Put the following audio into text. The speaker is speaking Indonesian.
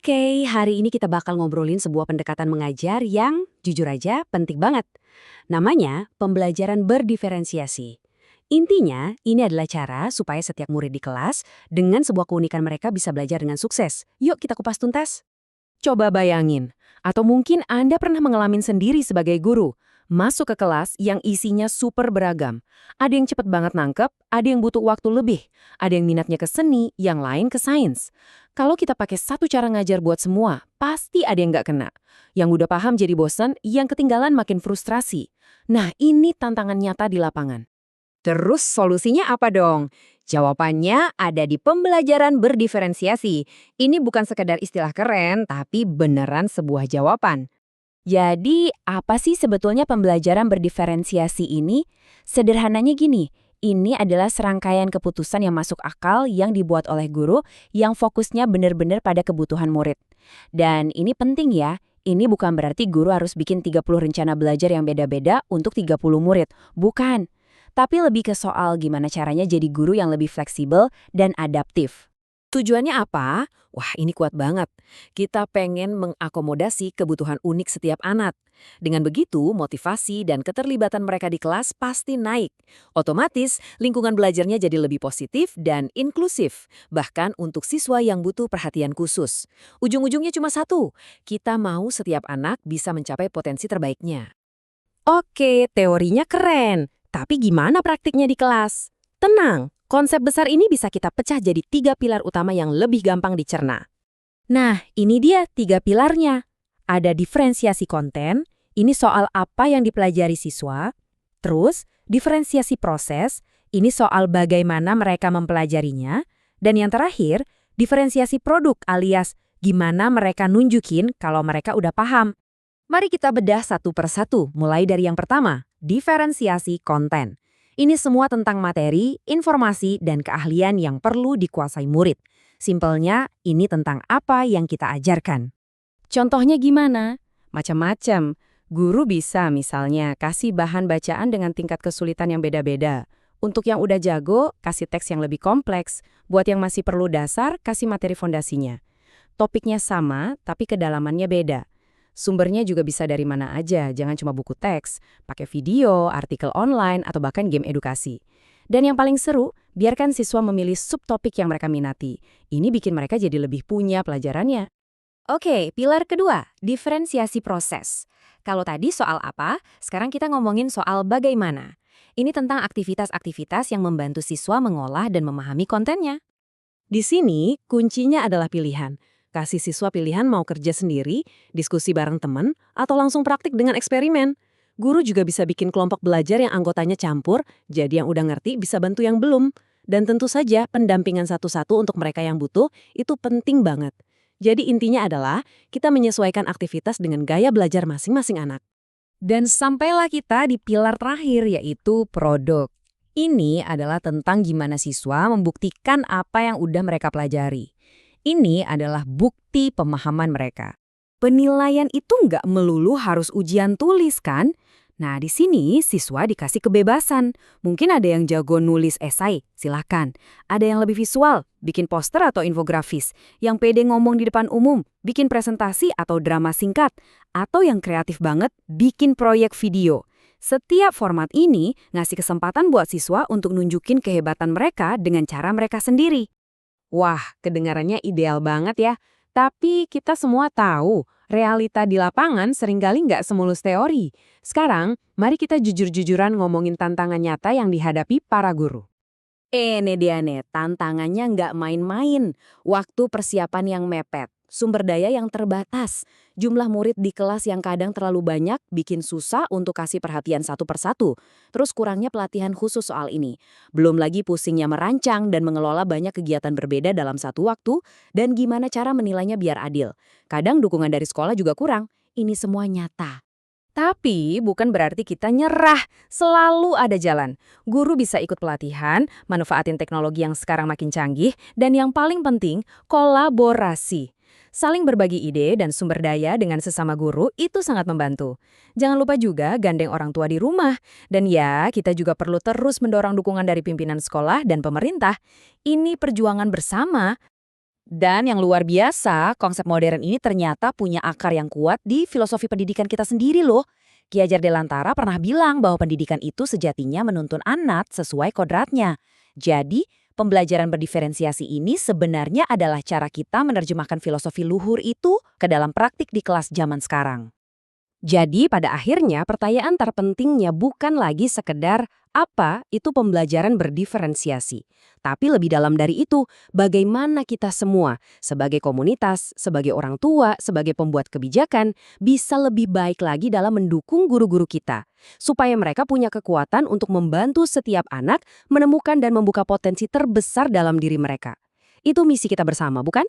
Oke, hari ini kita bakal ngobrolin sebuah pendekatan mengajar yang, jujur aja, penting banget. Namanya pembelajaran berdiferensiasi. Intinya, ini adalah cara supaya setiap murid di kelas dengan sebuah keunikan mereka bisa belajar dengan sukses. Yuk kita kupas tuntas. Coba bayangin, atau mungkin Anda pernah mengalami sendiri sebagai guru, masuk ke kelas yang isinya super beragam. Ada yang cepat banget nangkep, ada yang butuh waktu lebih, ada yang minatnya ke seni, yang lain ke sains. Kalau kita pakai satu cara ngajar buat semua, pasti ada yang nggak kena. Yang udah paham jadi bosan, yang ketinggalan makin frustrasi. Nah, ini tantangan nyata di lapangan. Terus solusinya apa dong? Jawabannya ada di pembelajaran berdiferensiasi. Ini bukan sekedar istilah keren, tapi beneran sebuah jawaban. Jadi, apa sih sebetulnya pembelajaran berdiferensiasi ini? Sederhananya gini, ini adalah serangkaian keputusan yang masuk akal yang dibuat oleh guru yang fokusnya benar-benar pada kebutuhan murid. Dan ini penting ya, ini bukan berarti guru harus bikin 30 rencana belajar yang beda-beda untuk 30 murid. Bukan. Tapi lebih ke soal gimana caranya jadi guru yang lebih fleksibel dan adaptif. Tujuannya apa? Wah, ini kuat banget. Kita pengen mengakomodasi kebutuhan unik setiap anak. Dengan begitu, motivasi dan keterlibatan mereka di kelas pasti naik. Otomatis, lingkungan belajarnya jadi lebih positif dan inklusif, bahkan untuk siswa yang butuh perhatian khusus. Ujung-ujungnya cuma satu, kita mau setiap anak bisa mencapai potensi terbaiknya. Oke, teorinya keren. Tapi gimana praktiknya di kelas? Tenang, konsep besar ini bisa kita pecah jadi 3 pilar utama yang lebih gampang dicerna. Nah, ini dia 3 pilarnya. Ada diferensiasi konten, ini soal apa yang dipelajari siswa. Terus, diferensiasi proses, ini soal bagaimana mereka mempelajarinya. Dan yang terakhir, diferensiasi produk alias gimana mereka nunjukin kalau mereka udah paham. Mari kita bedah satu persatu, mulai dari yang pertama, diferensiasi konten. Ini semua tentang materi, informasi, dan keahlian yang perlu dikuasai murid. Simpelnya, ini tentang apa yang kita ajarkan. Contohnya gimana? Macam-macam. Guru bisa misalnya kasih bahan bacaan dengan tingkat kesulitan yang beda-beda. Untuk yang udah jago, kasih teks yang lebih kompleks. Buat yang masih perlu dasar, kasih materi fondasinya. Topiknya sama, tapi kedalamannya beda. Sumbernya juga bisa dari mana aja, jangan cuma buku teks, pakai video, artikel online, atau bahkan game edukasi. Dan yang paling seru, biarkan siswa memilih subtopik yang mereka minati. Ini bikin mereka jadi lebih punya pelajarannya. Oke, pilar kedua, diferensiasi proses. Kalau tadi soal apa, sekarang kita ngomongin soal bagaimana. Ini tentang aktivitas-aktivitas yang membantu siswa mengolah dan memahami kontennya. Di sini, kuncinya adalah pilihan. Kasih siswa pilihan mau kerja sendiri, diskusi bareng teman, atau langsung praktik dengan eksperimen. Guru juga bisa bikin kelompok belajar yang anggotanya campur, jadi yang udah ngerti bisa bantu yang belum. Dan tentu saja pendampingan satu-satu untuk mereka yang butuh itu penting banget. Jadi intinya adalah kita menyesuaikan aktivitas dengan gaya belajar masing-masing anak. Dan sampailah kita di pilar terakhir, yaitu produk. Ini adalah tentang gimana siswa membuktikan apa yang udah mereka pelajari. Ini adalah bukti pemahaman mereka. Penilaian itu nggak melulu harus ujian tulis, kan? Nah, di sini siswa dikasih kebebasan. Mungkin ada yang jago nulis esai, silakan. Ada yang lebih visual, bikin poster atau infografis. Yang pede ngomong di depan umum, bikin presentasi atau drama singkat. Atau yang kreatif banget, bikin proyek video. Setiap format ini ngasih kesempatan buat siswa untuk nunjukin kehebatan mereka dengan cara mereka sendiri. Wah, kedengarannya ideal banget ya. Tapi kita semua tahu, realita di lapangan seringkali nggak semulus teori. Sekarang, mari kita jujur-jujuran ngomongin tantangan nyata yang dihadapi para guru. Nih dia nih, tantangannya nggak main-main. Waktu persiapan yang mepet, sumber daya yang terbatas, jumlah murid di kelas yang kadang terlalu banyak bikin susah untuk kasih perhatian satu persatu. Terus kurangnya pelatihan khusus soal ini. Belum lagi pusingnya merancang dan mengelola banyak kegiatan berbeda dalam satu waktu, dan gimana cara menilainya biar adil. Kadang dukungan dari sekolah juga kurang. Ini semua nyata. Tapi bukan berarti kita nyerah, selalu ada jalan. Guru bisa ikut pelatihan, manfaatin teknologi yang sekarang makin canggih, dan yang paling penting, kolaborasi. Saling berbagi ide dan sumber daya dengan sesama guru itu sangat membantu. Jangan lupa juga gandeng orang tua di rumah. Dan ya, kita juga perlu terus mendorong dukungan dari pimpinan sekolah dan pemerintah. Ini perjuangan bersama. Dan yang luar biasa, konsep modern ini ternyata punya akar yang kuat di filosofi pendidikan kita sendiri loh. Ki Hajar Dewantara pernah bilang bahwa pendidikan itu sejatinya menuntun anak sesuai kodratnya. Jadi, pembelajaran berdiferensiasi ini sebenarnya adalah cara kita menerjemahkan filosofi luhur itu ke dalam praktik di kelas zaman sekarang. Jadi pada akhirnya pertanyaan terpentingnya bukan lagi sekedar apa itu pembelajaran berdiferensiasi. Tapi lebih dalam dari itu, bagaimana kita semua sebagai komunitas, sebagai orang tua, sebagai pembuat kebijakan bisa lebih baik lagi dalam mendukung guru-guru kita. Supaya mereka punya kekuatan untuk membantu setiap anak menemukan dan membuka potensi terbesar dalam diri mereka. Itu misi kita bersama, bukan?